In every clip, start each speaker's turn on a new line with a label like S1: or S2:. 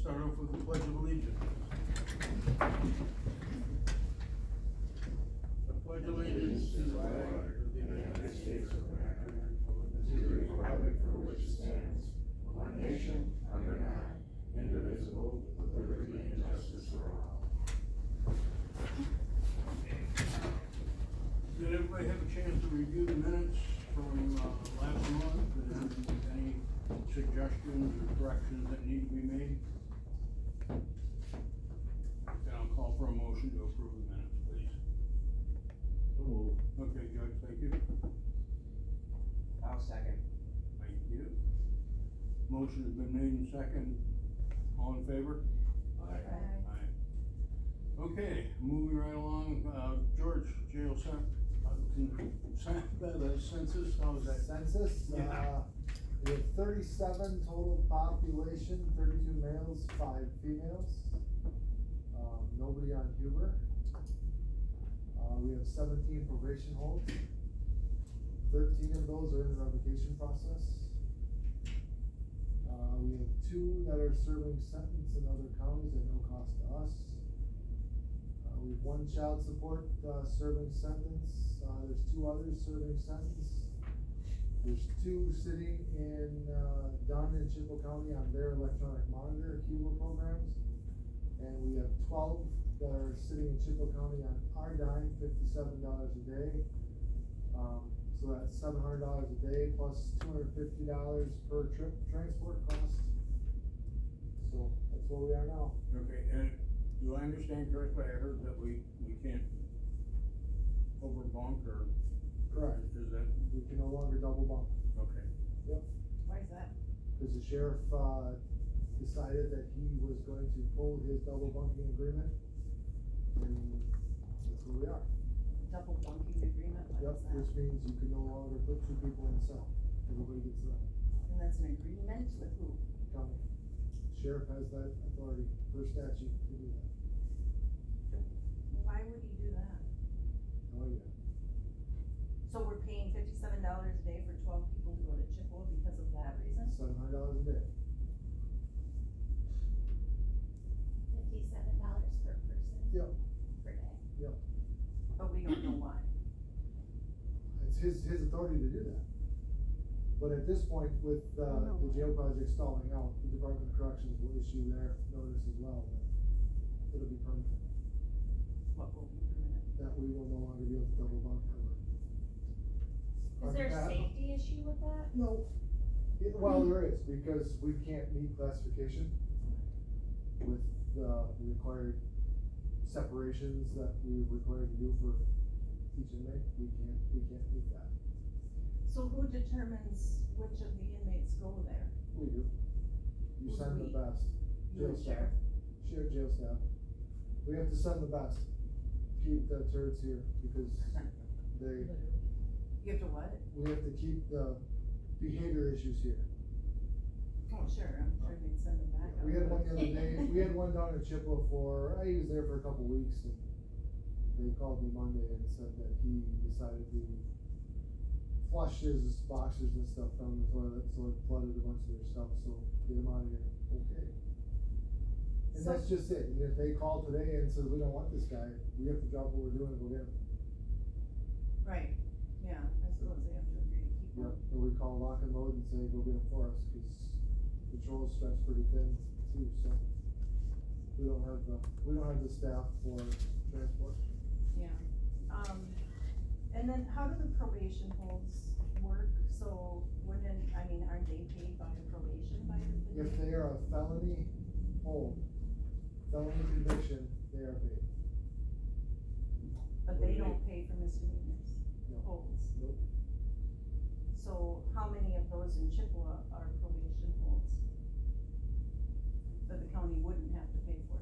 S1: start off with the Pledge of Allegiance. I pledge allegiance to the flag of the United States of America, and to the republic for which it stands, one nation, under God, indivisible, with liberty and justice for all. Did everybody have a chance to review the minutes from last month, and any suggestions or corrections that need to be made? Then I'll call for a motion to approve the minutes, please. Okay, Judge, thank you.
S2: I'll second.
S1: Thank you. Motion has been made and second. All in favor?
S2: Aye.
S1: Aye. Okay, moving right along, George, jail census, how is that?
S3: Census,
S1: Yeah.
S3: we have 37 total population, 32 males, 5 females. Nobody on Huber. We have 17 probation holds. 13 of those are in the revocation process. We have 2 that are serving sentence in other counties at no cost to us. We have 1 child support, serving sentence. There's 2 others serving sentence. There's 2 sitting in, Dunn and Chippewa County on their electronic monitor Huber programs. And we have 12 that are sitting in Chippewa County on our dime, $57 a day. So that's $700 a day plus $250 per trip transport cost. So that's where we are now.
S1: Okay, and do I understand correctly? I heard that we can't overbunk, or?
S3: Correct.
S1: Is that?
S3: We can no longer double bunk.
S1: Okay.
S3: Yep.
S4: Why is that?
S3: Cause the sheriff, decided that he was going to pull his double bunking agreement. And that's where we are.
S4: Double bunking agreement, what
S3: Yep,
S4: is that?
S3: which means you can no longer put 2 people in a cell. Everybody gets that.
S4: And that's an agreement with who?
S3: County. Sheriff has that authority per statute to do that.
S4: Why would he do that?
S3: Oh, yeah.
S4: So we're paying $57 a day for 12 people to go to Chippewa because of that reason?
S3: $700 a day.
S5: $57 per person.
S3: Yep.
S5: Per day.
S3: Yep.
S4: But we don't know why.
S3: It's his authority to do that. But at this point, with, the jail project stalling out, the Department of Corrections will issue their notice as well, that it'll be permanent,
S4: What will be permanent?
S3: that we will no longer be able to double bunk cover.
S5: Is there a safety issue with that?
S3: No. Well, there is, because we can't meet classification with the required separations that we're required to do for each inmate. We can't meet that.
S4: So who determines which of the inmates go there?
S3: We do. You
S4: Who's
S3: send the
S4: we?
S3: best.
S4: You
S3: Jail
S4: and
S3: staff.
S4: sheriff?
S3: Jail staff. We have to send the best. Keep the turds here, because they,
S4: You have to what?
S3: we have to keep the behavior issues here.
S4: Oh, sure, I'm sure they'd send them back.
S3: We had one the other day, we had one down in Chippewa he was there for a couple weeks, and they called me Monday and said that he decided to flush his boxers and stuff down the toilet, so it flooded a bunch of their stuff, so get him out of here, okay. And
S4: So-
S3: that's just it, and if they call today and says, we don't want this guy, we have to drop what we're doing and go get him.
S4: Right, yeah, I suppose they have to agree to keep
S3: Yep,
S4: them.
S3: or we call lock and load and say, go get him for us, cause patrol's stretched pretty thin too, so. We don't have the staff for transport.
S4: Yeah, and then how do the probation holds work? So aren't they paid by the probation by the?
S3: If they are a felony hold, felony conviction, they are paid.
S4: But they don't pay for misdemeanors,
S3: No.
S4: holds.
S3: Nope.
S4: So how many of those in Chippewa are probation holds? That the county wouldn't have to pay for?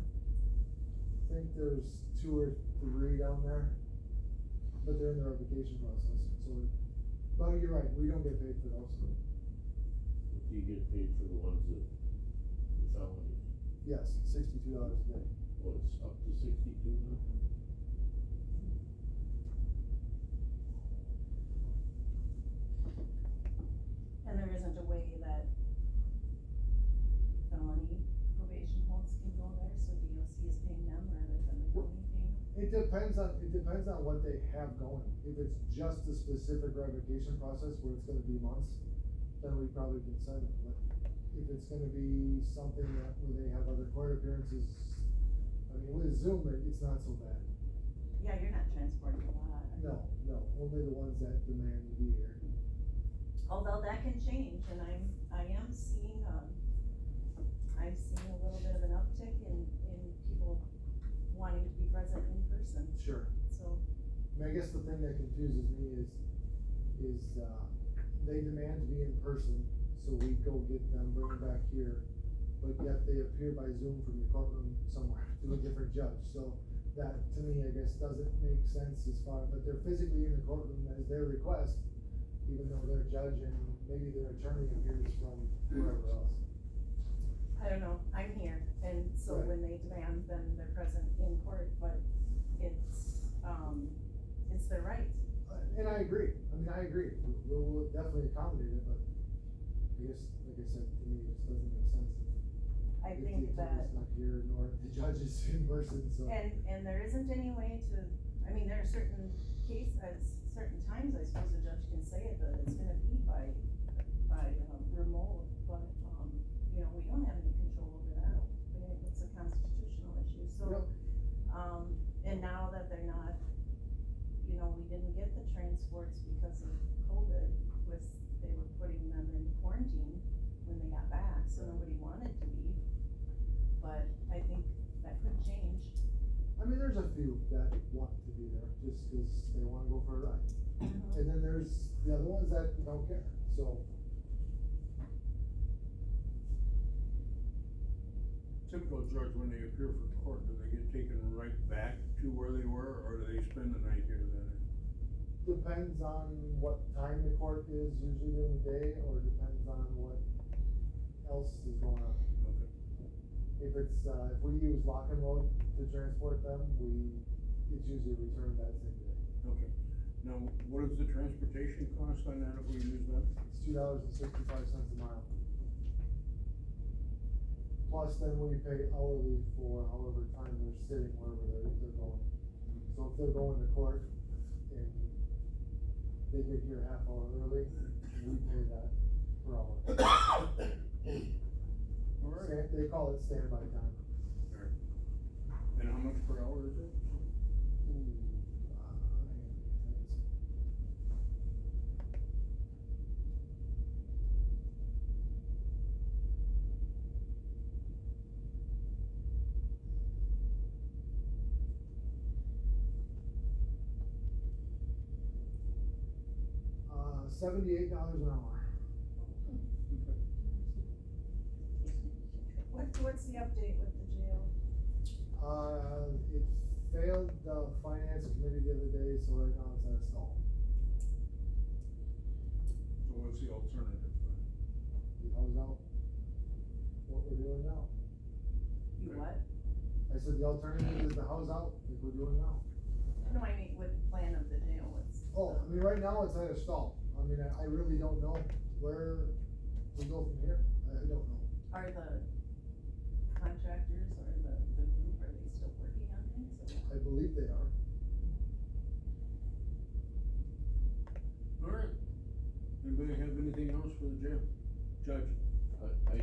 S3: I think there's 2 or 3 down there, but they're in the revocation process, so, but you're right, we don't get paid for those.
S6: Do you get paid for the ones that, the felonies?
S3: Yes, $62 a day.
S6: Well, it's up to 62 now?
S4: And there isn't a way that felony probation holds
S3: it depends on what they have going. If it's just a specific revocation process where it's gonna be months, then we probably can send it, but if it's gonna be something that, where they have other court appearances, I mean, with Zoom, it's not so bad.
S4: Yeah, you're not transporting a lot.
S3: No, only the ones that demand to be here.
S4: Although that can change, and I am seeing, I'm seeing a little bit of an uptick in people wanting to be present in person,
S3: Sure.
S4: so.
S3: I mean, I guess the thing that confuses me is, they demand to be in person, so we go get them, bring them back here, but yet they appear by Zoom from your courtroom somewhere to a different judge, so that, to me, I guess, doesn't make sense as far, but they're physically in the courtroom as their request, even though their judge and maybe their attorney appears from wherever else.
S4: I don't know, I'm here, and so
S3: Right.
S4: when they demand, then they're present in court, but it's their right.
S3: And I agree, we'll definitely accommodate it, but I guess, like I said, to me, it just doesn't make sense.
S4: I
S3: If
S4: think
S3: the
S4: that,
S3: attorney's not here, nor the judge is in person, so.
S4: and there isn't any way to, I mean, there are certain certain times, I suppose the judge can say it, that it's gonna be by remote, but, you know, we don't have any control over that. I mean, it's a constitutional issue, so.
S3: Yep.
S4: And now that they're not, you know, we didn't get the transports because of COVID, they were putting them in quarantine when they got back, so nobody wanted to be. But I think that could change.
S3: I mean, there's a few that want to be there just cause they wanna go for a ride. And then there's the other ones that don't care, so.
S7: Typical judge, when they appear for court, do they get taken right back to where they were, or do they spend the night here then?
S3: Depends on what time the court is, usually during the day, or depends on what else is going on.
S7: Okay.
S3: If it's, if we use lock and load to transport them, it's usually returned that same day.
S7: Okay. Now, what is the transportation cost on that if we use them?
S3: It's $2.65 a mile. Plus then we pay hourly for however time they're sitting wherever they're going. So if they're going to court and they get here half hour early, we pay that per hour.
S7: All right.
S3: They call it standby time.
S7: Sure. And how much per hour is it?
S3: $78 an hour.
S7: Okay.
S4: What's the update with the jail?
S3: It failed the finance committee the other day, so right now it's at a stall.
S7: So what's the alternative then?
S3: The hose out, what we're doing now.
S4: You
S7: Okay.
S4: what?
S3: I said the alternative is the house out, like we're doing now.
S4: No, I mean, with the plan of the jail,
S3: Oh, I mean, right now it's at a stall. I mean, I really don't know where we go from here. I don't know.
S4: are the contractors or the group, are they still working on things or?
S3: I believe they are.
S7: All right. Anybody have anything else for the jail? Judge?
S6: I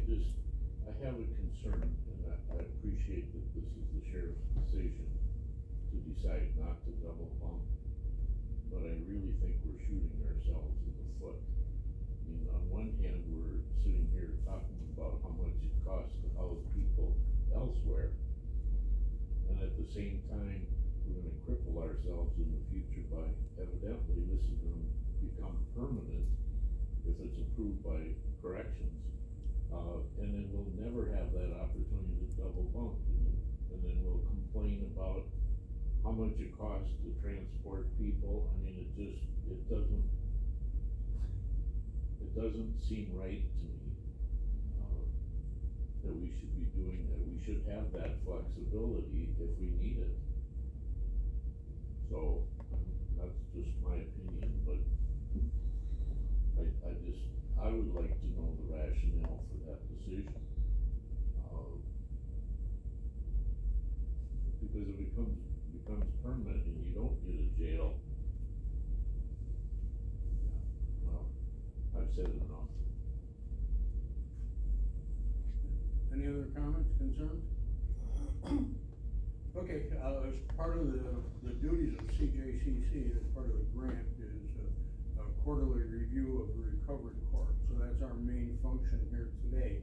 S6: have a concern, and I appreciate that this is the sheriff's decision to decide not to double bump, but I really think we're shooting ourselves in the foot. I mean, on one hand, we're sitting here talking about how much it costs to house people elsewhere, and at the same time, we're gonna cripple ourselves in the future by, evidently, this is gonna become permanent if it's approved by corrections. And then we'll never have that opportunity to double bump, and then we'll complain about how much it costs to transport people. I mean, it doesn't seem right to me, that we should be doing that. We should have that flexibility if we need it. So, that's just my opinion, but I would like to know the rationale for that decision. Because it becomes becomes permanent and you don't get a jail. Yeah, well, I've said it enough.
S7: Any other comments, concerns? Okay, as part of the duties of CJCC, as part of the grant, is a quarterly review of the recovered court, so that's our main function here today.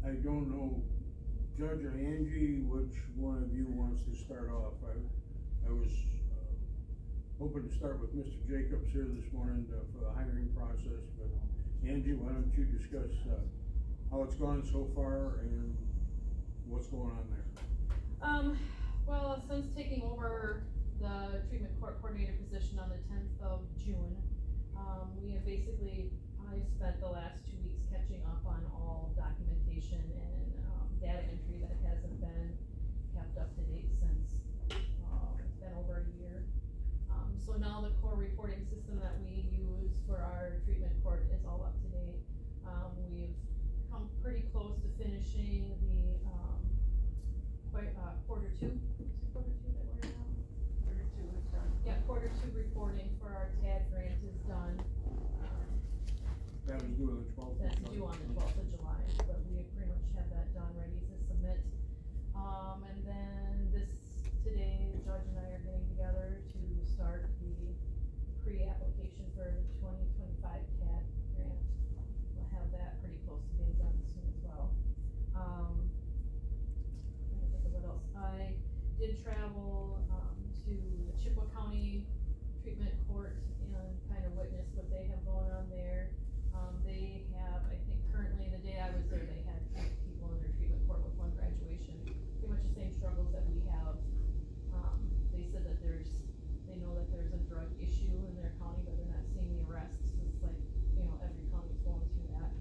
S7: I don't know, Judge or Angie, which one of you wants to start off? I was hoping to start with Mr. Jacobs here this morning for the hiring process, but Angie, why don't you discuss how it's gone so far and what's going on there?
S8: Well, since taking over the treatment court coordinator position on the 10th of June, we have basically, I spent the last 2 weeks catching up on all documentation and data entry that hasn't been kept up to date since it's been over a year. So now the core reporting system that we use for our treatment court is all up to date. We've come pretty close to finishing the quarter two. Is it quarter two that we're in now?
S4: Quarter two is done.
S8: Yeah, quarter two reporting for our TAD grant is done.
S7: That was due on the 12th.
S8: That's due on the 12th of July, but we pretty much have that done, ready to submit. And then today, the judge and I are getting together to start the pre-application for the 2025 TAD grant. We'll have that pretty close to being done soon as well. Let me think of what else. I did travel, to the Chippewa County Treatment Court and kind of witness what they have going on there. They have, I think currently, the day I was there, they had 8 people in their treatment court with 1 graduation. Pretty much the same struggles that we have. They said that they know that there's a drug issue in their county, but they're not seeing the arrests. It's like, every county's going through that.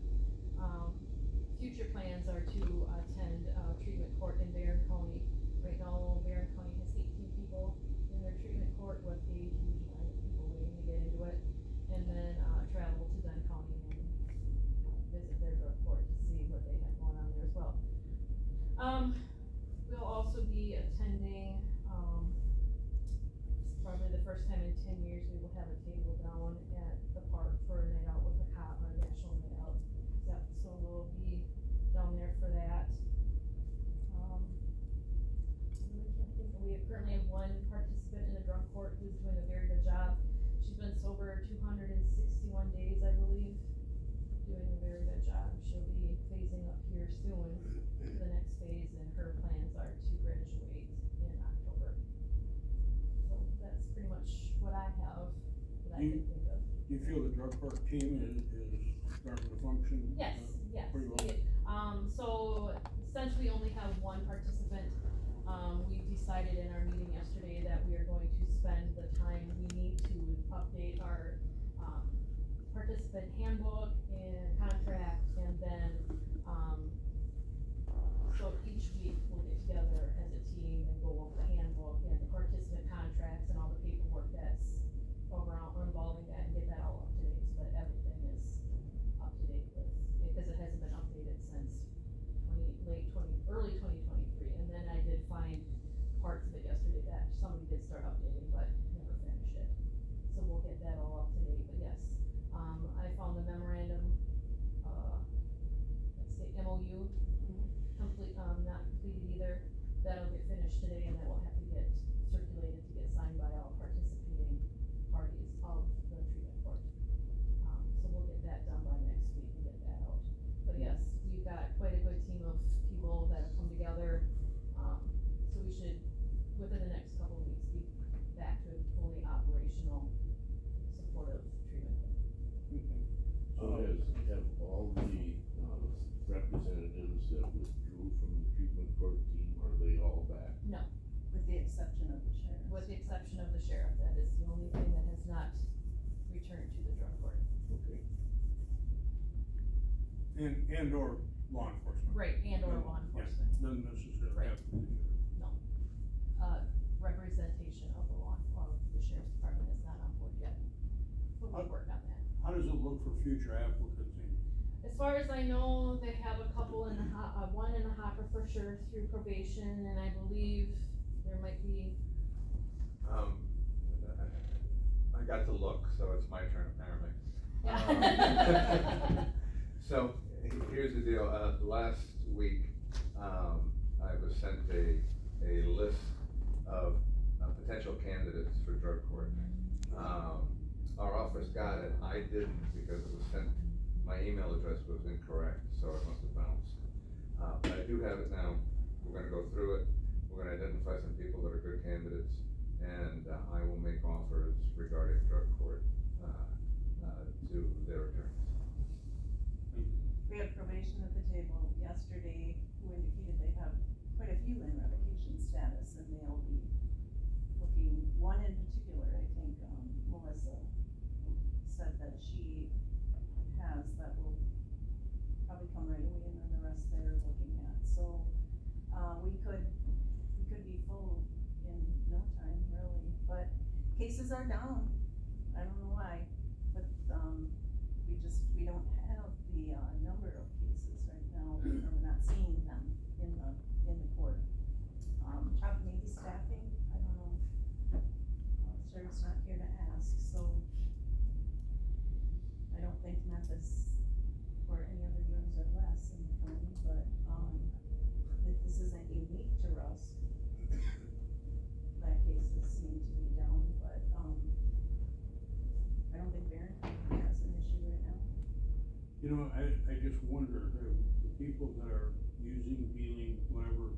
S8: Future plans are to attend treatment court in Barron County. Right now, Barron County has 18 people in their treatment court with a huge line of people waiting to get into it. And then travel to Dunn County and visit their drug court to see what they have going on there as well. We'll also be attending, it's probably the first time in 10 years we will have a table down at the park for a night out with a cop, our national night out. Yep, so we'll be down there for that. I really can't think of, we currently have 1 participant in the drug court who's doing a very good job. She's been sober 261 days, I believe, doing a very good job. She'll be phasing up here soon to the next phase, and her plans are to graduate in October. So that's pretty much what I have that I can think of.
S7: Do you feel the drug court team is starting to function?
S8: Yes, yes.
S7: Pretty well?
S8: So since we only have 1 participant, we've decided in our meeting yesterday that we are going to spend the time we need to update our participant handbook and contract, and then so each week we'll get together as a team and go over the handbook and the participant contracts and all the paperwork that's involving that, and get that all up to date so that everything is up to date with, because it hasn't been updated since early 2023. And then I did find parts of it yesterday that somebody did start updating but never finished it. So we'll get that all up to date, but yes, I found the memorandum, let's say MOU, complete, not completed either. That'll get finished today, and that will have to get circulated to get signed by all participating parties of the treatment court. So we'll get that done by next week and get that out. But yes, we've got quite a good team of people that have come together. So we should, within the next couple of weeks, be back to a fully operational, supportive treatment court.
S6: So have all the representatives that withdrew from the treatment court team, are they all back?
S8: No,
S4: With the exception of the sheriff.
S8: with the exception of the sheriff. That is the only thing that has not returned to the drug court.
S6: Okay.
S7: And or law enforcement.
S8: Right, and or law enforcement.
S7: Yeah, doesn't necessarily have to be.
S8: No. Representation of the sheriff's department is not on board yet. But we'll work on that.
S7: How does it look for future applicants, Amy?
S8: As far as I know, they have a couple in the one in the hopper for sure through probation, and I believe there might be,
S1: I got to look, so it's my turn apparently.
S8: yeah.
S1: So, here's the deal, last week, I was sent a list of potential candidates for drug court. Our office got it, I didn't, because it was sent, my email address was incorrect, so it must have bounced. But I do have it now, we're gonna go through it, we're gonna identify some people that are good candidates, and I will make offers regarding drug court, to their attorneys.
S4: We had probation at the table yesterday who indicated they have quite a few in revocation status, and they'll be looking, one in particular, I think, Melissa said that she has, that will probably come right away, and then the rest they're looking at, so, we could be full in no time, really, but cases are down, I don't know why, but, we don't have the, number of cases right now, or we're not seeing them in the court. Maybe staffing, I don't know, sheriff's not here to ask, so I don't think Memphis or any other drugs are less in the county, but, this isn't unique to Rusk. That cases seem to be down, but, I don't think Barron County has an issue right now.
S7: You know, I just wonder, the people that are using, dealing, whatever,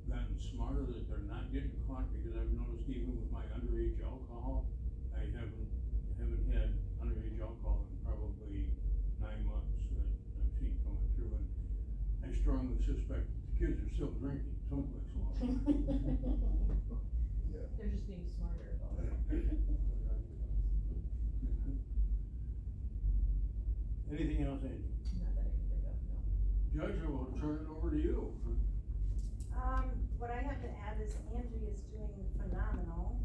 S7: gotten smarter that they're not getting caught, because I've noticed even with my underage alcohol, I haven't had underage alcohol in probably 9 months that I've seen coming through, and I strongly suspect the kids are still drinking someplace along the way.
S1: Yeah.
S8: they're just being smarter about it.
S7: Anything else, Andy?
S8: Not that I can think of, no.
S7: Judge, I will turn it over to you.
S4: What I have to add is Angie is doing phenomenal.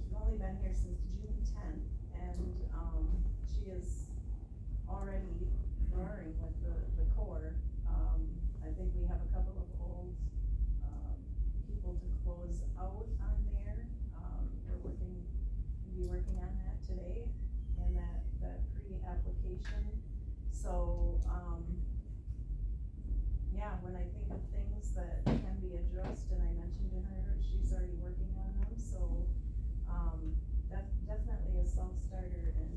S4: She's only been here since June 10th, and, she is already roaring with the core. I think we have a couple of old, people to close out on there. We'll be working on that today, and that pre-application. So, yeah, when I think of things that can be addressed, and I mentioned to her, she's already working on them, so, definitely a self-starter, and,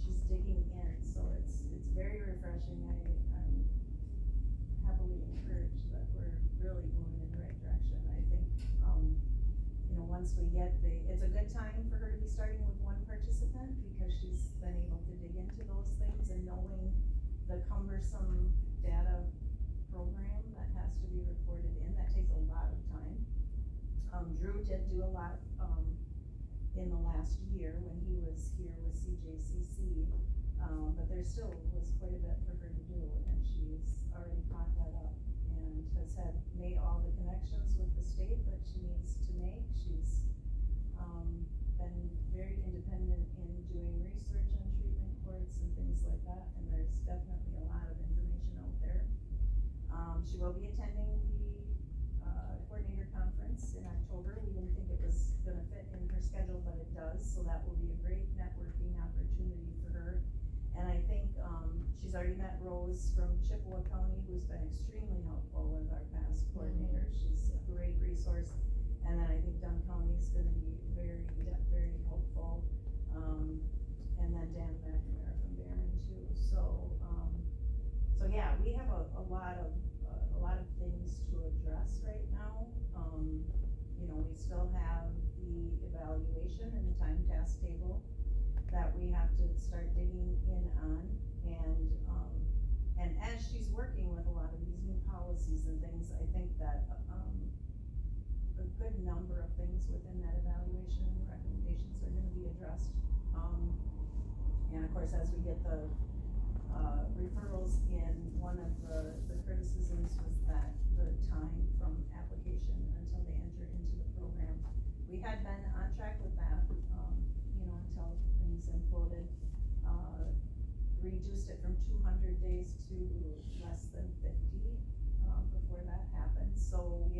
S4: she's digging in, so it's very refreshing. I'm happily encouraged that we're really moving in the right direction. I think, once we get it's a good time for her to be starting with one participant, because she's been able to dig into those things, and knowing the cumbersome data program that has to be reported in, that takes a lot of time. Drew did do a lot, in the last year when he was here with CJCC, but there still was quite a bit for her to do, and she's already caught that up, and has made all the connections with the state that she needs to make. She's, been very independent in doing research on treatment courts and things like that, and there's definitely a lot of information out there. She will be attending the, coordinator conference in October. We didn't think it was gonna fit in her schedule, but it does, so that will be a great networking opportunity for her. And I think, she's already met Rose from Chippewa County, who's been extremely helpful with our past coordinators. She's a great resource. And then I think Dunn County is gonna be very, very helpful. And then Dan McNamara from Barron too. So yeah, we have a lot of things to address right now. We still have the evaluation and the time task table that we have to start digging in on, and as she's working with a lot of these new policies and things, I think that, a good number of things within that evaluation and recommendations are gonna be addressed. And of course, as we get the, referrals in, one of the criticisms was that the time from application until they enter into the program. We had been on track with that, until things imploded, reduced it from 200 days to less than 50, before that happened. So we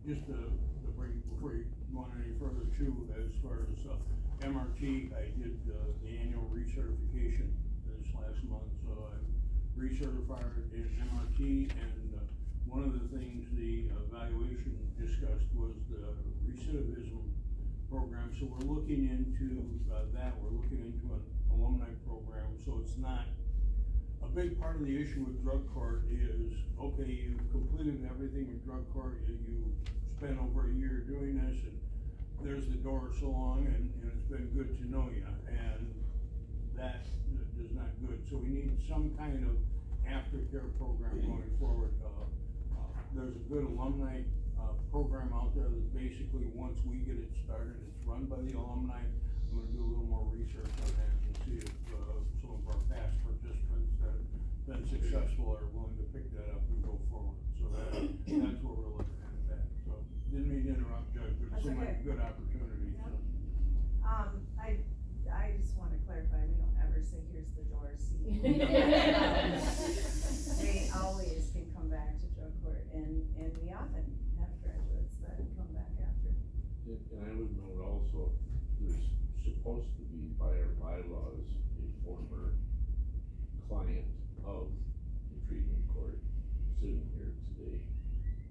S7: just to bring, before you go on any further too, as far as, MRT, I did, the annual recertification this last month, so I'm recertified in MRT, and, one of the things the evaluation discussed was the recidivism program, so we're looking into, that, we're looking into an alumni program, so it's not, a big part of the issue with drug court is, okay, you've completed everything with drug court, you spent over a year doing this, and there's the door so long, and it's been good to know you, and that is not good, so we need some kind of aftercare program going forward. There's a good alumni, program out there that basically, once we get it started, it's run by the alumni. I'm gonna do a little more research on that and see if, some of our past participants that have been successful are willing to pick that up and go forward, so that's what we're looking at that, so, didn't mean to interrupt, Judge, but it
S4: That's
S7: seemed like a
S4: okay.
S7: good opportunity, so.
S4: I just wanna clarify, we don't ever say, here's the door, see. They always can come back to drug court, and we often have graduates that come back after.
S6: And I would note also, there's supposed to be by our bylaws, a former client of the treatment court sitting here today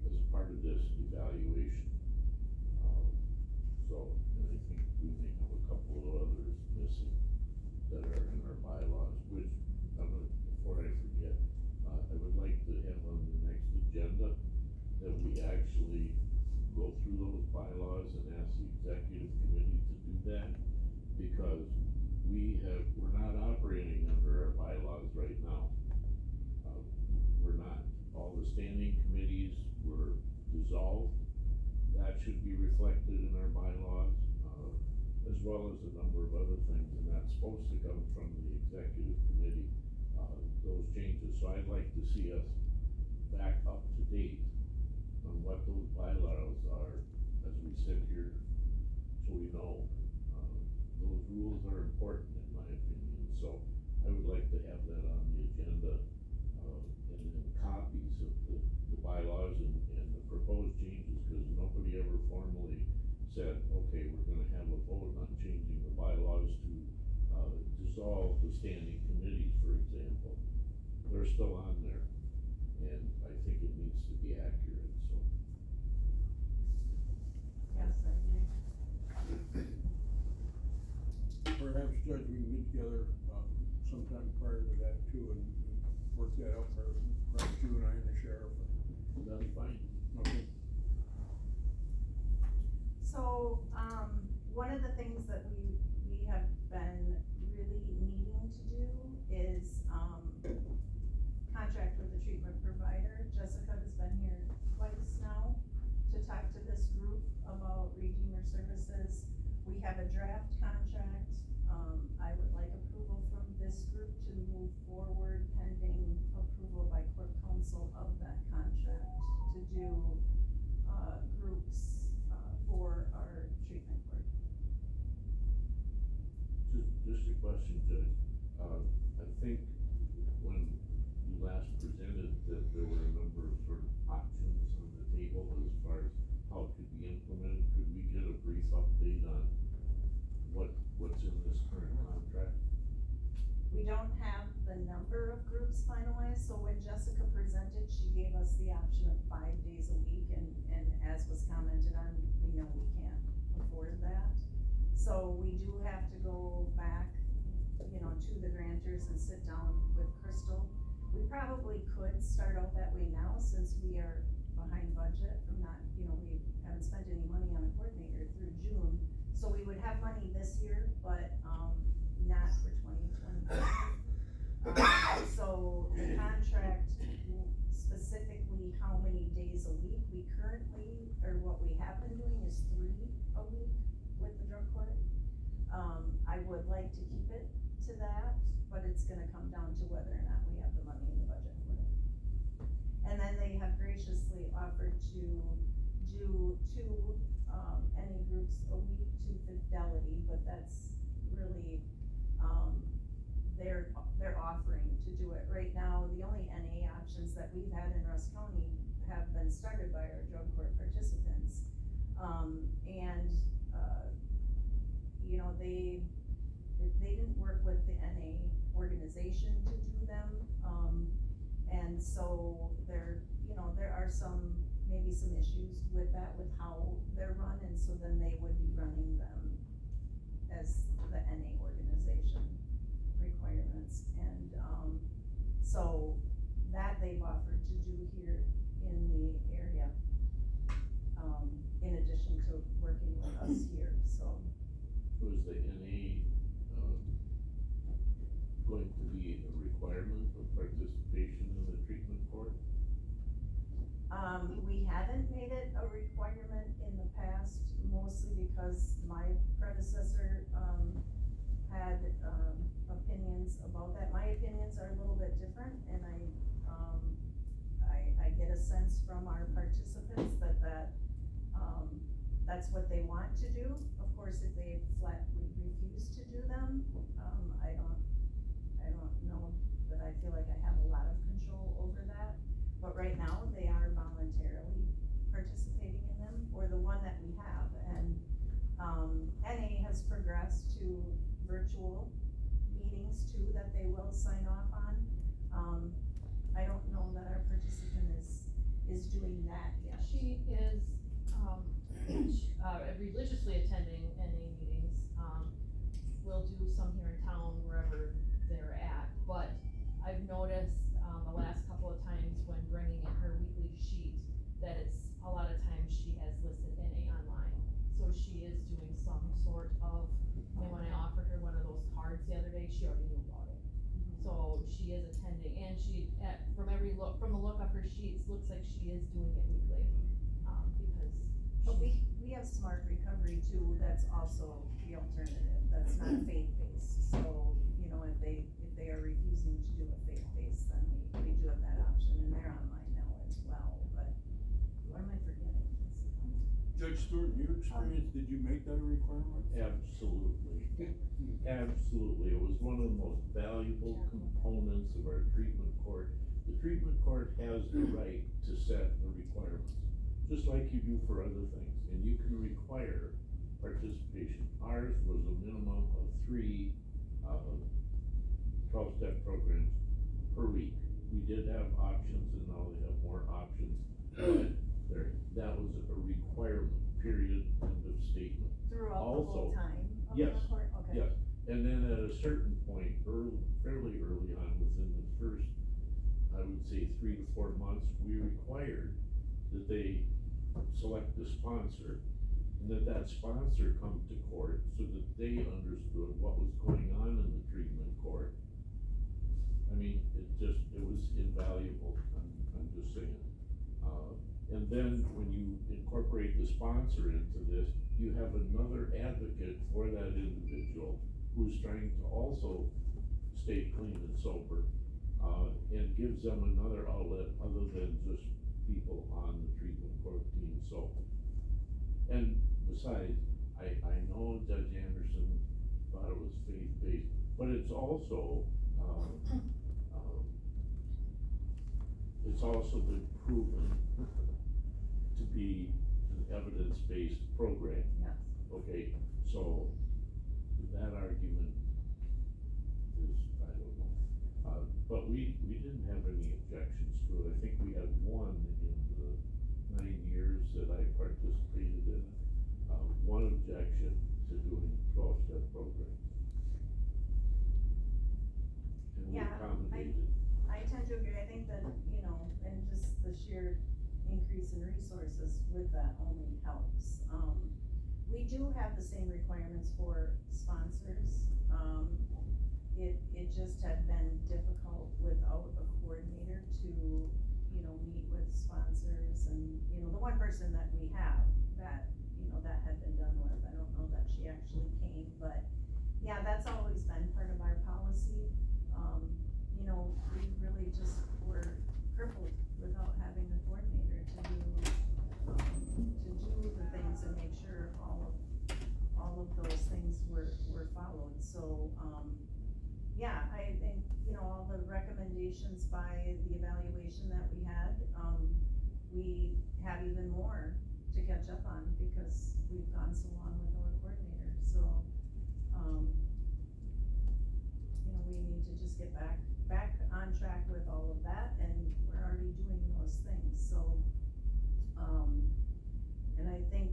S6: as part of this evaluation. So, and I think we may have a couple of others missing that are in our bylaws, which, before I forget, I would like to have on the next agenda that we actually go through those bylaws and ask the executive committee to do that, because we're not operating under our bylaws right now. We're not, all the standing committees were dissolved, that should be reflected in our bylaws, as well as a number of other things, and that's supposed to come from the executive committee, those changes, so I'd like to see us back up to date on what those bylaws are as we sit here, so we know. Those rules are important in my opinion, so I would like to have that on the agenda, and then copies of the bylaws and the proposed changes, cause nobody ever formally said, okay, we're gonna have a vote on changing the bylaws to, dissolve the standing committees, for example. They're still on there, and I think it needs to be accurate, so.
S4: Yes, I agree.
S7: Perhaps, Judge, we can get together, sometime prior to that too, and work that out, perhaps you and I and the sheriff.
S6: That's fine.
S7: Okay.
S4: So, one of the things that we have been really needing to do is, contract with the treatment provider. Jessica has been here twice now to talk to this group about Redeemer Services. We have a draft contract. I would like approval from this group to move forward pending approval by court counsel of that contract to do, groups, for our treatment court.
S6: Just a question, Judge. I think when you last presented that there were a number of sort of options on the table as far as how it could be implemented, could we get a brief update on what's in this current contract?
S4: We don't have the number of groups finalized, so when Jessica presented, she gave us the option of 5 days a week, and as was commented on, we know we can't afford that. So we do have to go back, to the grantors and sit down with Crystal. We probably could start out that way now, since we are behind budget from not, we haven't spent any money on a coordinator through June. So we would have money this year, but, not for 2020. So the contract, specifically how many days a week, we currently, or what we have been doing is 3 a week with the drug court. I would like to keep it to that, but it's gonna come down to whether or not we have the money in the budget for it. And then they have graciously offered to do 2, NA groups a week to Fidelity, but that's really, they're offering to do it. Right now, the only NA options that we've had in Rusk County have been started by our drug court participants. And, you know, they didn't work with the NA organization to do them. And so there, you know, there are maybe some issues with that, with how they're run, and so then they would be running them as the NA organization requirements. And, so that they've offered to do here in the area, in addition to working with us here, so.
S6: Was the NA, going to be a requirement of participation in the treatment court?
S4: We haven't made it a requirement in the past, mostly because my predecessor, had, opinions about that. My opinions are a little bit different, and I get a sense from our participants that, that's what they want to do. Of course, if they flatly refuse to do them, I don't know that I feel like I have a lot of control over that. But right now, they are voluntarily participating in them, or the one that we have, and, NA has progressed to virtual meetings too, that they will sign off on. I don't know that our participant is doing that yet.
S8: She is, religiously attending NA meetings, we'll do some here in town, wherever they're at, but I've noticed, the last couple of times when bringing in her weekly sheet, that it's, a lot of times she has listed NA online, so she is doing some sort of, and when I offered her one of those cards the other day, she already knew about it. So she is attending, and from the look of her sheets, looks like she is doing it weekly, because
S4: But we have Smart Recovery too, that's also the alternative, that's not faith-based. So, you know, if they are refusing to do a faith-based, then we do have that option, and they're online now as well, but what am I forgetting?
S7: Judge Stewart, in your experience, did you make that a requirement?
S6: Absolutely. Absolutely. It was one of the most valuable components of our treatment court. The treatment court has the right to set the requirements, just like you do for other things, and you can require participation. Ours was a minimum of 3 12-step programs per week. We did have options, and now they have more options, but that was a requirement, period, end of statement.
S4: Throughout the
S6: Also,
S4: whole time of
S6: yes,
S4: the court? Okay.
S6: Yes, and then at a certain point, fairly early on, within the first, I would say 3 to 4 months, we required that they select a sponsor, and that sponsor come to court so that they understood what was going on in the treatment court. I mean, it was invaluable, I'm just saying. And then when you incorporate the sponsor into this, you have another advocate for that individual who's trying to also stay clean and sober, and gives them another outlet other than just people on the treatment court team. So, and besides, I know Judge Anderson thought it was faith-based, but it's also been proven to be an evidence-based program.
S4: Yes.
S6: Okay, so that argument is, I don't know, but we didn't have any objections to it. I think we had one in the 9 years that I participated in, one objection to doing 12-step programs. And we
S4: Yeah,
S6: accommodated.
S4: I tend to agree. I think that, you know, and just the sheer increase in resources with that only helps. We do have the same requirements for sponsors. It just had been difficult without a coordinator to, you know, meet with sponsors, and, you know, the one person that we have that, you know, that had been done with, I don't know that she actually came, but yeah, that's always been part of our policy. You know, we really just were crippled without having a coordinator to do the things and make sure all of those things were followed. So, yeah, I think, you know, all the recommendations by the evaluation that we had, we have even more to catch up on because we've gone so long with our coordinator, so, you know, we need to just get back on track with all of that, and we're already doing those things, so, and I think,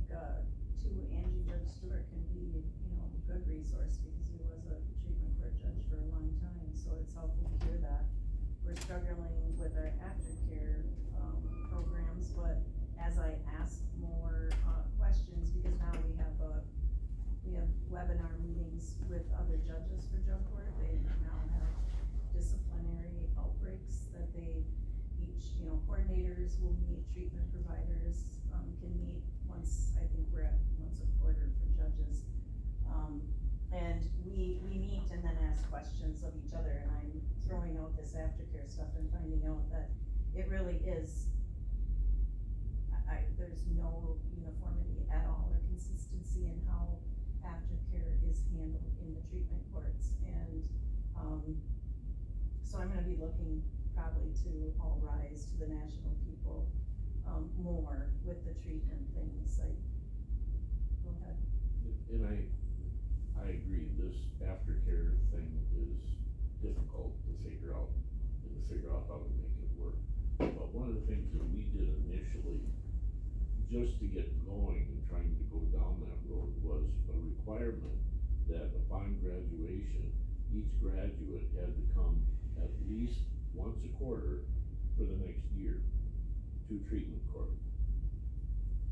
S4: too, Angie Judge Stewart can be, you know, a good resource because he was a treatment court judge for a long time, so it's helpful to hear that. We're struggling with our aftercare, programs, but as I ask more, questions, because now we have webinar meetings with other judges for drug court, they now have disciplinary outbreaks that they each, you know, coordinators will meet, treatment providers, can meet once, I think we're at once a quarter for judges. And we meet and then ask questions of each other, and I'm throwing out this aftercare stuff and finding out that it really is, there's no uniformity at all or consistency in how aftercare is handled in the treatment courts, and, so I'm gonna be looking probably to all rise to the national people, more with the treatment things, like, go ahead.
S6: And I agree, this aftercare thing is difficult to figure out, and to figure out how to make it work. But one of the things that we did initially, just to get going and trying to go down that road, was a requirement that upon graduation, each graduate had to come at least once a quarter for the next year to treatment court.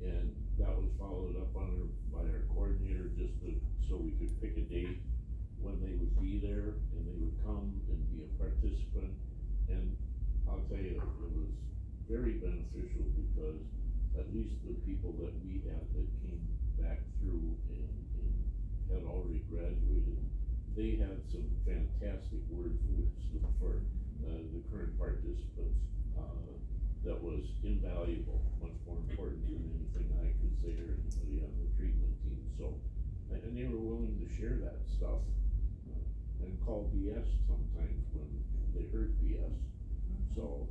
S6: And that was followed up on by our coordinator, just so we could pick a date when they would be there, and they would come and be a participant. And I'll tell you, it was very beneficial because at least the people that we had that came back through and had already graduated, they had some fantastic words of wisdom for the current participants, that was invaluable, much more important than anything I could say or anybody on the treatment team, so, and they were willing to share that stuff, and call BS sometimes when they heard BS, so,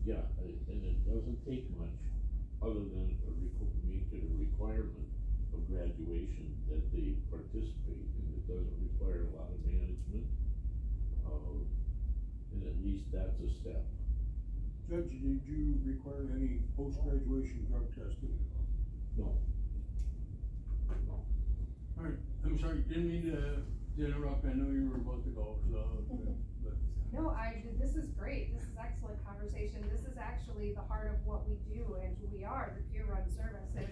S6: yeah, and it doesn't take much other than make it a requirement of graduation that they participate, and it doesn't require a lot of management, and at least that's a step.
S7: Judge, did you require any post-graduation drug testing?
S6: No.
S7: Alright, I'm sorry, didn't mean to interrupt, I know you were about to go, so, but.
S9: No, this is great, this is excellent conversation, this is actually the heart of what we do and who we are, the peer-run service is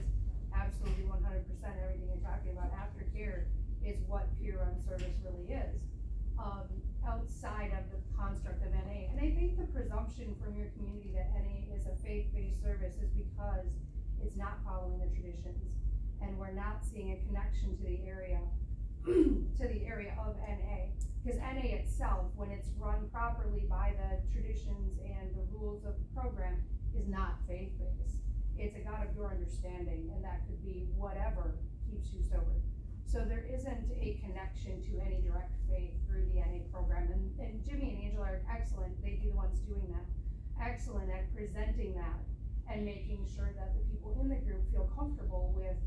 S9: absolutely 100% everything you're talking about. Aftercare is what peer-run service really is, outside of the construct of NA. And I think the presumption from your community that NA is a faith-based service is because it's not following the traditions, and we're not seeing a connection to the area of NA. Because NA itself, when it's run properly by the traditions and the rules of the program, is not faith-based. It's a God of your understanding, and that could be whatever keeps you sober. So there isn't a connection to any direct faith through the NA program, and Jimmy and Angela are excellent, they'd be the ones doing that. Excellent at presenting that and making sure that the people in the group feel comfortable with,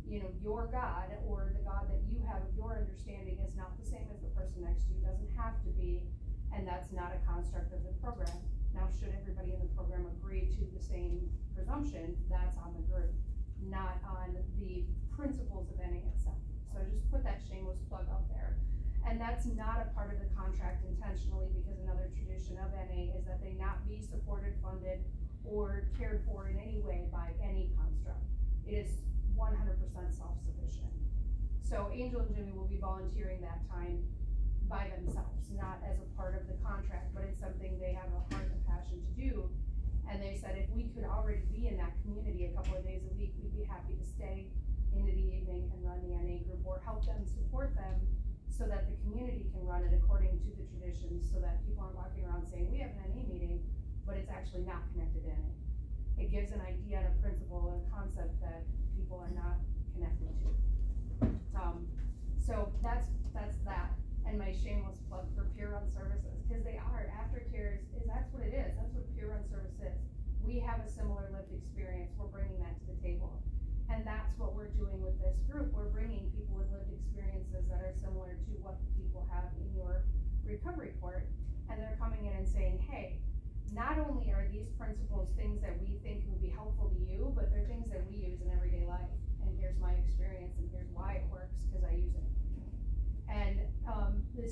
S9: you know, your God, or the God that you have of your understanding is not the same as the person next to you, doesn't have to be, and that's not a construct of the program. Now, should everybody in the program agree to the same presumption, that's on the group, not on the principles of NA itself. So just put that shameless plug out there. And that's not a part of the contract intentionally, because another tradition of NA is that they not be supported, funded, or cared for in any way by any construct. It is 100% self-sufficient. So Angel and Jimmy will be volunteering that time by themselves, not as a part of the contract, but it's something they have a heart and passion to do. And they said if we could already be in that community a couple of days a week, we'd be happy to stay into the evening and run the NA group, or help them, support them, so that the community can run it according to the traditions, so that people aren't walking around saying we have an NA meeting, but it's actually not connected to NA. It gives an idea and a principle and a concept that people are not connected to. So that's that, and my shameless plug for peer run services, because they are, aftercare is that's what it is, that's what peer run service is. we have a similar lived experience, we're bringing that to the table. And that's what we're doing with this group, we're bringing people with lived experiences that are similar to what people have in your recovery court. And they're coming in and saying, hey, not only are these principles things that we think would be helpful to you, but they're things that we use in everyday life. And here's my experience, and here's why it works, because I use it. And the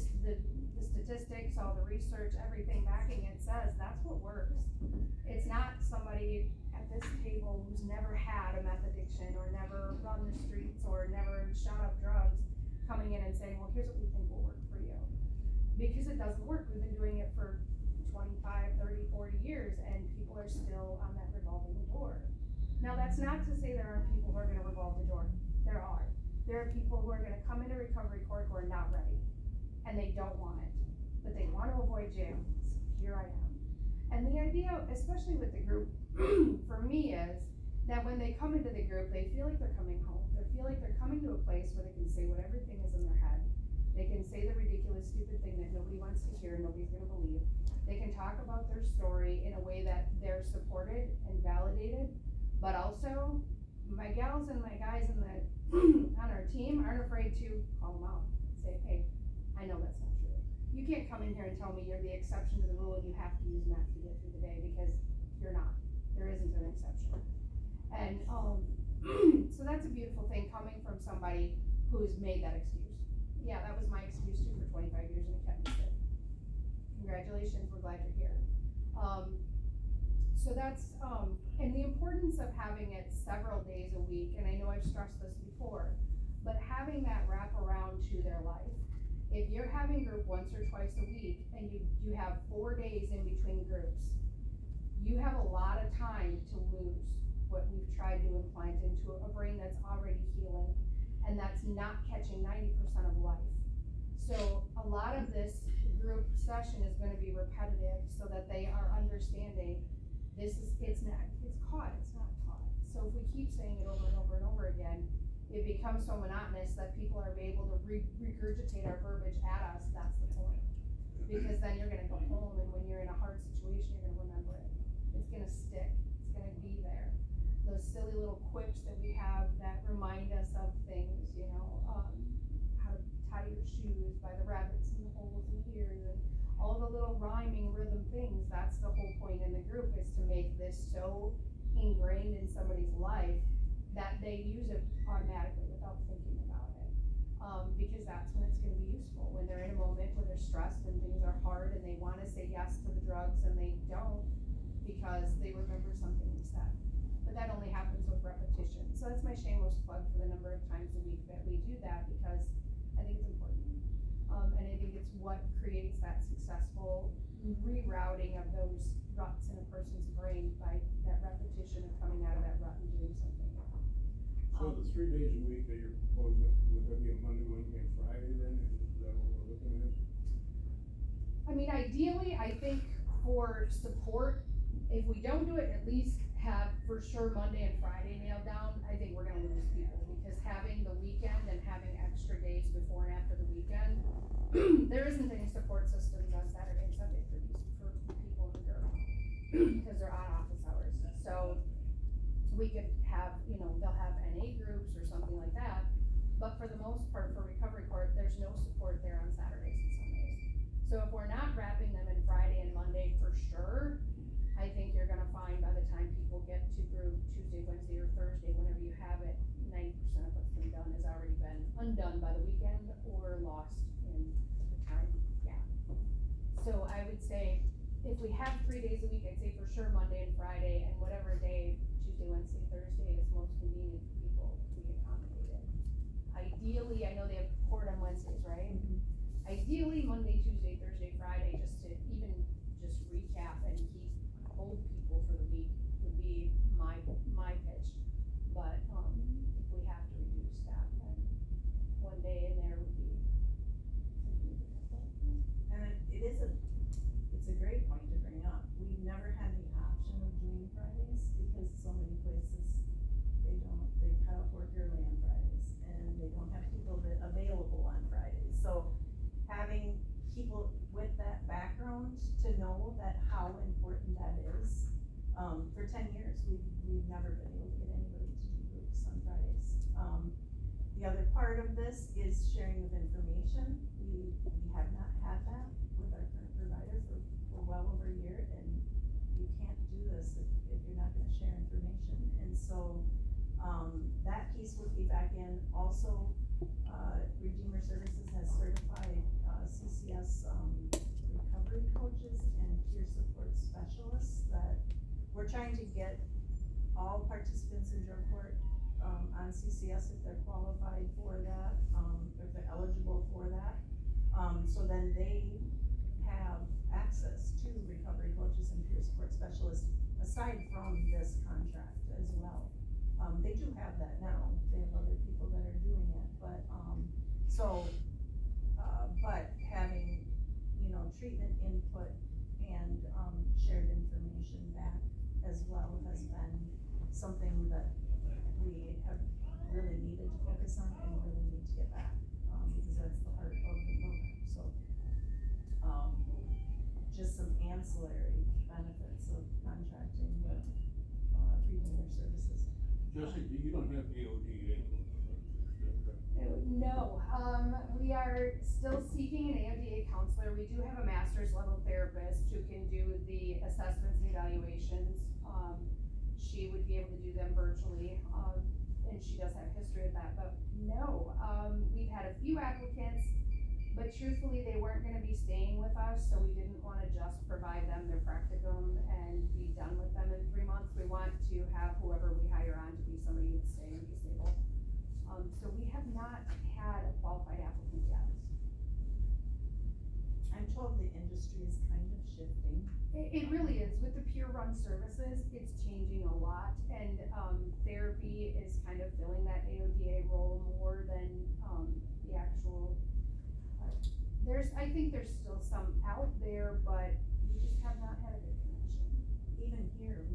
S9: statistics, all the research, everything backing it says that's what works. It's not somebody at this table who's never had a meth addiction or never run the streets or never shot up drugs coming in and saying, well, here's what we think will work for you. Because it doesn't work. We've been doing it for 25, 30, 40 years, and people are still on that revolving door. Now, that's not to say there aren't people who are gonna revolve the door. There are. There are people who are gonna come into recovery court who are not ready, and they don't want it, but they want to avoid jail. So here I am. And the idea, especially with the group, for me is that when they come into the group, they feel like they're coming home. They feel like they're coming to a place where they can say what everything is in their head. They can say the ridiculous, stupid thing that nobody wants to hear, nobody's gonna believe. They can talk about their story in a way that they're supported and validated, but also, my gals and my guys in the on our team aren't afraid to call them out. Say, hey, I know that's not true. You can't come in here and tell me you're the exception to the rule and you have to use meth to get through the day, because you're not. There isn't an exception. And so that's a beautiful thing coming from somebody who's made that excuse. Yeah, that was my excuse too for 25 years, and it kept me sick. Congratulations, we're glad you're here. So that's, and the importance of having it several days a week, and I know I've stressed this before, but having that wrap around to their life. If you're having group once or twice a week, and you have 4 days in between groups, you have a lot of time to lose what we've tried to implant into a brain that's already healing, and that's not catching 90% of life. So a lot of this group session is gonna be repetitive so that they are understanding it's caught, it's not taught. So if we keep saying it over and over and over again, it becomes so monotonous that people are able to regurgitate our verbiage at us. That's the point. Because then you're gonna go home, and when you're in a hard situation, you're gonna remember it. It's gonna stick, it's gonna be there. Those silly little quips that we have that remind us of things, you know, how to tie your shoes by the rabbits and the holes in the ears, and all the little rhyming rhythm things. That's the whole point in the group, is to make this so ingrained in somebody's life that they use it automatically without thinking about it. Because that's when it's gonna be useful, when they're in a moment where they're stressed and things are hard and they wanna say yes to the drugs and they don't because they remember something you said. But that only happens with repetition. So that's my shameless plug for the number of times a week that we do that, because I think it's important. And I think it's what creates that successful rerouting of those ruts in a person's brain by that repetition of coming out of that rut and doing something.
S7: So the 3 days a week that you're proposing, would that be a Monday, Wednesday, and Friday then? Is that what we're looking at?
S9: I mean, ideally, I think for support, if we don't do it, at least have for sure Monday and Friday nailed down, I think we're gonna lose people, because having the weekend and having extra days before and after the weekend, there isn't any support systems on Saturday and Sunday for people in the group, because they're on office hours. So we could have, you know, they'll have NA groups or something like that, but for the most part, for recovery court, there's no support there on Saturdays and Sundays. So if we're not wrapping them in Friday and Monday for sure, I think you're gonna find by the time people get to group Tuesday, Wednesday, or Thursday, whenever you have it, 90% of what's been done has already been undone by the weekend or lost in the time gap. So I would say, if we have 3 days a week, I'd say for sure Monday and Friday, and whatever day, Tuesday, Wednesday, Thursday, is most convenient for people, we accommodate it. Ideally, I know they have court on Wednesdays, right? Ideally, Monday, Tuesday, Thursday, Friday, just to even just recap and hold people for the week would be my pitch. But if we have to reduce that, then 1 day in there would be something.
S4: And it's a great point to bring up. We've never had the option of doing Fridays, because so many places, they cut off work early on Fridays, and they don't have people available on Fridays. So having people with that background to know that how important that is, For 10 years, we've never been able to get anybody to do groups on Fridays. The other part of this is sharing of information. We have not had that with our current provider for well over a year, and you can't do this if you're not gonna share information. And so, that piece would be back in. Also, Redeemer Services has certified, CCS, recovery coaches and peer support specialists that we're trying to get all participants in drug court, on CCS if they're qualified for that, if they're eligible for that. So then they have access to recovery coaches and peer support specialists aside from this contract as well. They do have that now, they have other people that are doing it, but, but having, treatment input and, shared information back as well has been something that we have really needed to focus on and really need to get back, because that's the heart of the program, so. Just some ancillary benefits of contracting with, Redeemer Services.
S7: Jesse, you don't have AODA.
S9: No, we are still seeking an AODA counselor. We do have a master's level therapist who can do the assessments and evaluations. She would be able to do them virtually, and she does have history of that, but no, we've had a few applicants, but truthfully, they weren't gonna be staying with us, so we didn't wanna just provide them their practicum and be done with them in 3 months. We want to have whoever we hire on to be somebody who'd stay and be stable. So we have not had a qualified applicant yet.
S4: I'm told the industry is kind of shifting.
S9: It really is. With the peer run services, it's changing a lot, and, therapy is kind of filling that AODA role more than, the actual, I think there's still some out there, but we just have not had a good connection.
S4: Even here,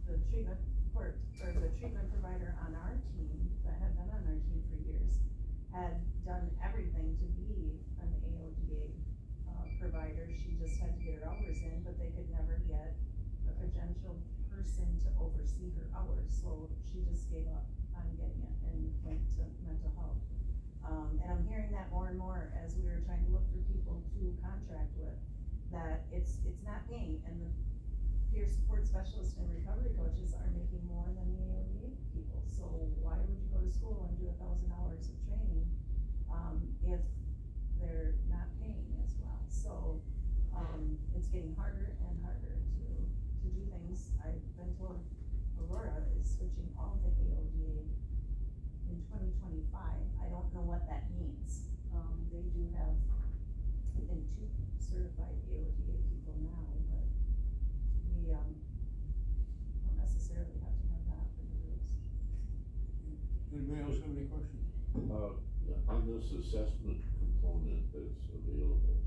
S4: the treatment provider on our team, that had been on our team for years, had done everything to be an AODA, provider. She just had to get her hours in, but they could never get a credentialed person to oversee her hours, so she just gave up on getting it and went to mental health. And I'm hearing that more and more as we were trying to look for people to contract with, that it's not paying, and the peer support specialists and recovery coaches are making more than the AODA people, so why would you go to school and do 1,000 hours of training, if they're not paying as well? So, it's getting harder and harder to do things. I've been told Aurora is switching all the AODA in 2025. I don't know what that means. They do have, I think, 2 certified AODA people now, but we, don't necessarily have to have that for the groups.
S7: Anybody else have any questions?
S6: On this assessment component that's available,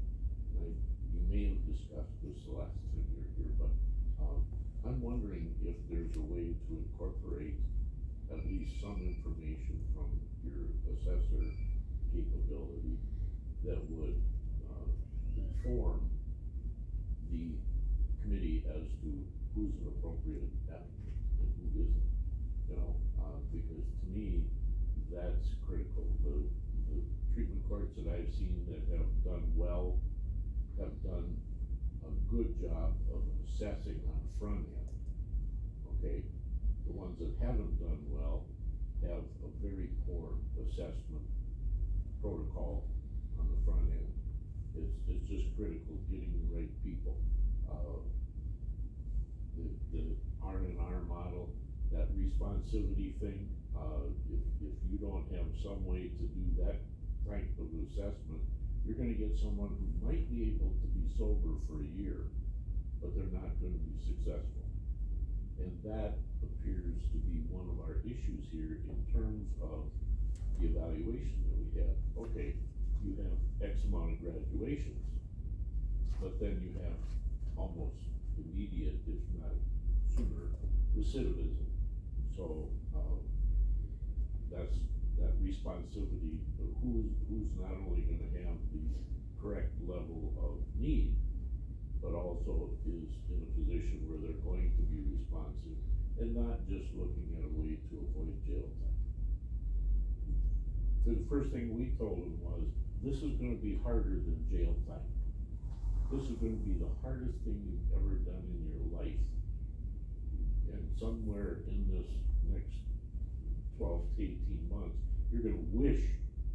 S6: you may have discussed this the last time you're here, but, I'm wondering if there's a way to incorporate at least some information from your assessor capability that would, inform the committee as to who's an appropriate applicant and who isn't, because to me, that's critical. The treatment courts that I've seen that have done well, have done a good job of assessing on the front end, okay? The ones that haven't done well have a very poor assessment protocol on the front end. It's just critical getting the right people. The R&R model, that responsivity thing, if you don't have some way to do that type of assessment, you're gonna get someone who might be able to be sober for a year, but they're not gonna be successful. And that appears to be one of our issues here in terms of the evaluation that we have. Okay, you have X amount of graduations, but then you have almost immediate, if not sooner, recidivism. So, that's that responsivity of who's not only gonna have the correct level of need, but also is in a position where responsive and not just looking at a way to avoid jail time. So the first thing we told them was, this is gonna be harder than jail time. This is gonna be the hardest thing you've ever done in your life. And somewhere in this next 12 to 18 months, you're gonna wish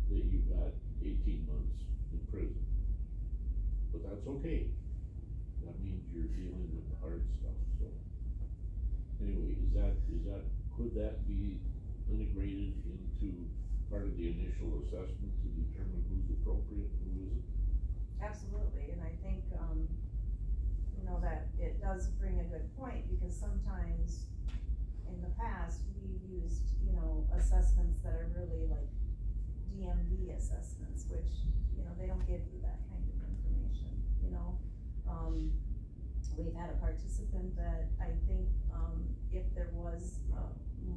S6: that you got 18 months in prison. But that's okay. That means you're dealing with the hard stuff, so. Anyway, could that be integrated into part of the initial assessment to determine who's appropriate and who isn't?
S4: Absolutely, and I think, you know, that it does bring a good point, because sometimes in the past, we've used, you know, assessments that are really like DMV assessments, which, you know, they don't give you that kind of information, you know? We've had a participant that I think, if there was,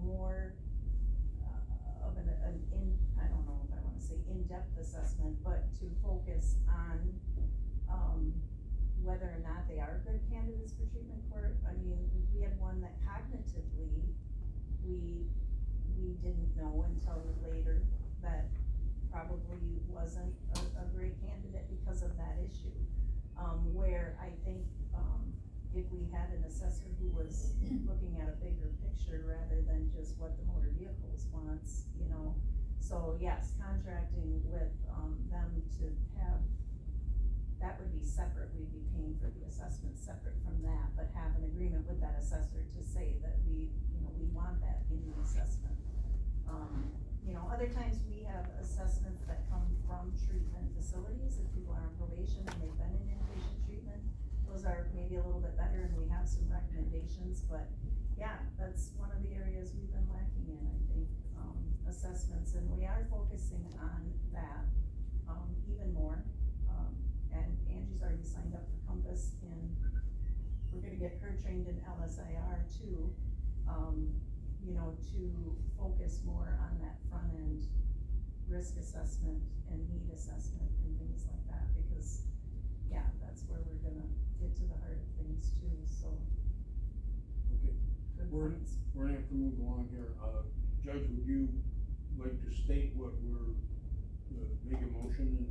S4: more, of I don't know if I wanna say in-depth assessment, but to focus on, whether or not they are good candidates for treatment court. I mean, we had one that cognitively, we didn't know until later that probably wasn't a great candidate because of that issue. Where I think, if we had an assessor who was looking at a bigger picture rather than just what the motor vehicles wants, you know. So yes, contracting with, them to have, that would be separate, we'd be paying for the assessment separate from that, but have an agreement with that assessor to say that we, you know, we want that in the assessment. You know, other times we have assessments that come from treatment facilities, if people are on probation and they've been in inpatient treatment, those are maybe a little bit better and we have some recommendations, but yeah, that's one of the areas we've been lacking in, I think, assessments, and we are focusing on that, even more. And Angie's already signed up for Compass, and we're gonna get her trained in LSIR too, you know, to focus more on that front end risk assessment and need assessment and things like that, because, yeah, that's where we're gonna get to the heart of things too, so.
S7: Okay,
S4: Good
S7: we're
S4: points.
S7: gonna have to move along here. Judge, would you like to state what we're, make a motion and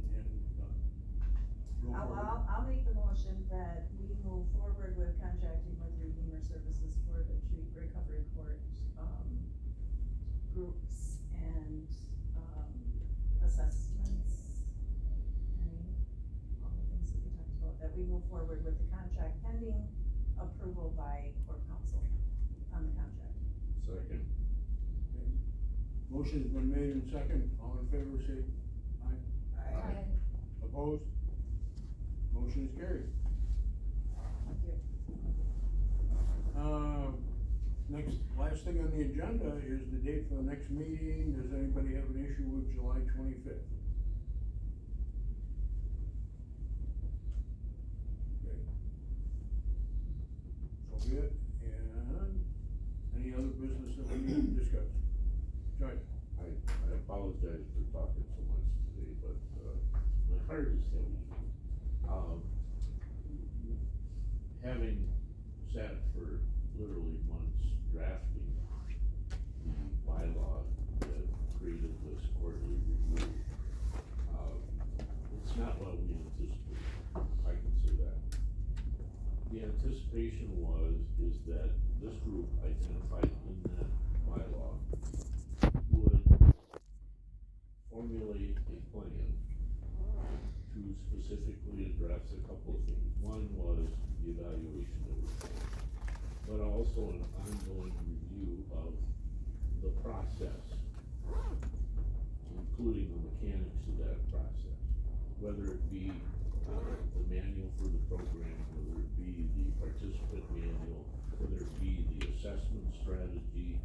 S7: go forward?
S4: I'll make the motion that we move forward with contracting with Redeemer Services for the recovery court, groups and, assessments, and all the things that we talked about, that we move forward with the contract pending approval by court counsel on the contract.
S6: Second.
S7: Okay. Motion's been made and second, all in favor, say aye.
S6: Aye.
S7: Opposed? Motion is carried.
S4: Thank you.
S7: Last thing on the agenda is the date for the next meeting. Does anybody have an issue with July 25th? Okay. So be it, and any other business that we need to discuss? Judge?
S6: I apologize for talking so much today, but, my heart is heavy. Having sat for literally months drafting the bylaw that created this quarterly review, it's not what we anticipated, I can say that. The anticipation is that this group identified in that bylaw would formulate a plan to specifically address a couple of things. One was the evaluation that was done, but also an ongoing review of the process, including the mechanics of that process, whether it be the manual for the program, whether it be the participant manual, whether it be the assessment strategy,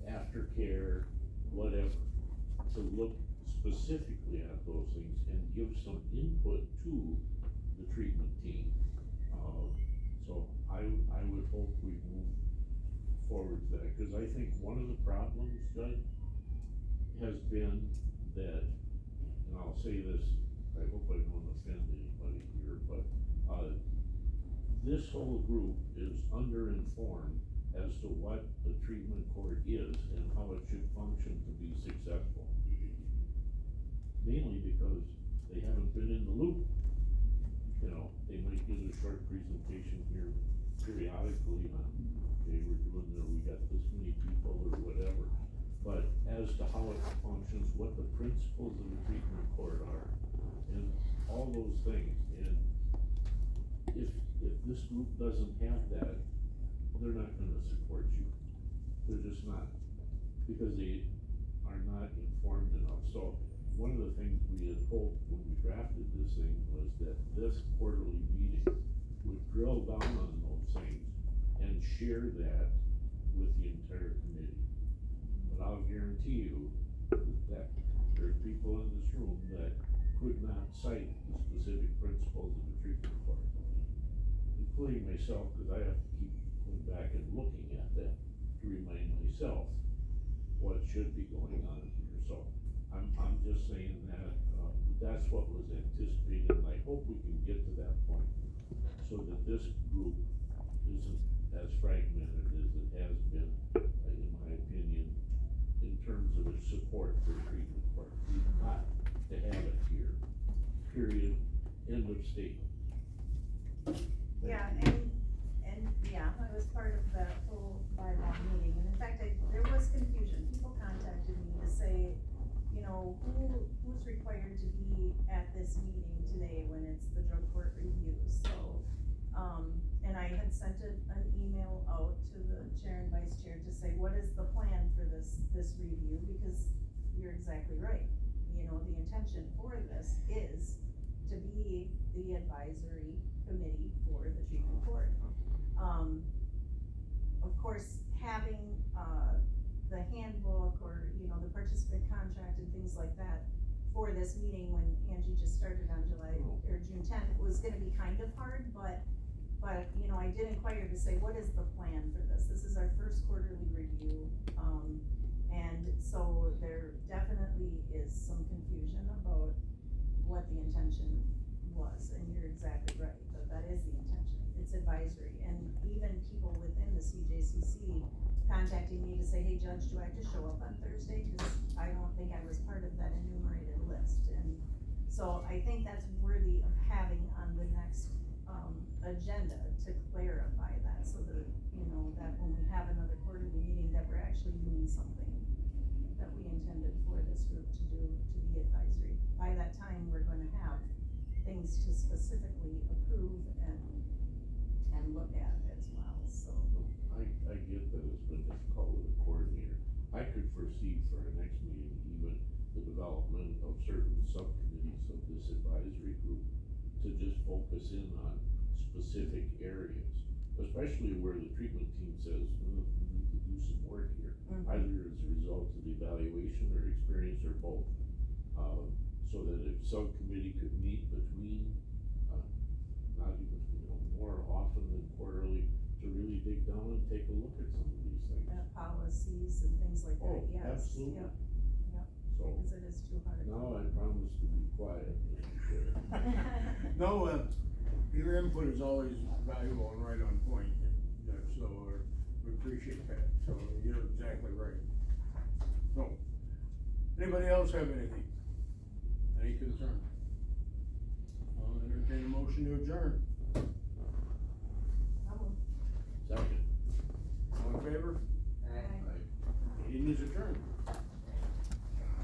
S6: aftercare, whatever, to look specifically at those things and give some input to the treatment team. So I would hope we move forward to that, cause I think one of the problems, Doug, has been that, and I'll say this, I hope I don't offend anybody here, but, this whole group is underinformed as to what the treatment court is and how it should function to be successful. Mainly because they haven't been in the loop. You know, they might get a short presentation here periodically on, okay, we're doing, we got this many people or whatever. But as to how it functions, what the principles of the treatment court are, and all those things, and if this group doesn't have that, they're not gonna support you. They're just not, because they are not informed enough. So one of the things we had hoped when we drafted this thing was that this quarterly meeting would drill down on those things and share that with the entire committee. But I'll guarantee you that there are people in this room that could not cite the specific principles of the treatment court, including myself, because I have to keep going back and looking at that to remind myself what should be going on here. So I'm just saying that, that's what was anticipated, and I hope we can get to that point, so that this group isn't as fragmented as it has been, in my opinion, in terms of its support for the treatment court. We've got to have it here, period, end of statement.
S4: Yeah, and yeah, I was part of that whole bylaw meeting, and in fact, there was confusion. People contacted me to say, you know, who's required to be at this meeting today when it's the drug court review, so, and I had sent an email out to the chair and vice chair to say, what is the plan for this review, because you're exactly right. You know, the intention for this is to be the advisory committee for the treatment court. Of course, having, the handbook or, you know, the participant contract and things like that for this meeting when Angie just started on June 10th, it was gonna be kind of hard, but, you know, I did inquire to say, what is the plan for this? This is our first quarterly review, and so there definitely is some confusion about what the intention was, and you're exactly right, that is the intention. It's advisory, and even people within the CJCC contacting me to say, hey, Judge, do I have to show up on Thursday? Because I don't think I was part of that enumerated list. And so I think that's worthy of having on the next agenda to clarify that, so that, you know, that when we have another quarterly meeting, that we're actually doing something that we intended for this group to do, to be advisory. By that time, we're gonna have things to specifically approve and look at as well, so.
S6: I get that it's been difficult with the coordinator. I could foresee for our next meeting, even the development of certain subcommittees of this advisory group to just focus in on specific areas, especially where the treatment team says, we need to do some work here, either as a result of the evaluation or experience or both. So that if subcommittee could meet between, not even, you know, more often than quarterly, to really dig down and take a look at some of these things.
S4: Policies and things like that,
S6: Oh,
S4: yes.
S6: absolutely.
S4: Yep,
S6: So,
S4: because it is too hard.
S6: now I promise to be quiet, Mr. Chair.
S7: No, your input is always valuable and right on point, so we appreciate that, so you're exactly right. So, anybody else have anything? Any concern? I'll entertain a motion to adjourn.
S6: Second.
S7: All in favor?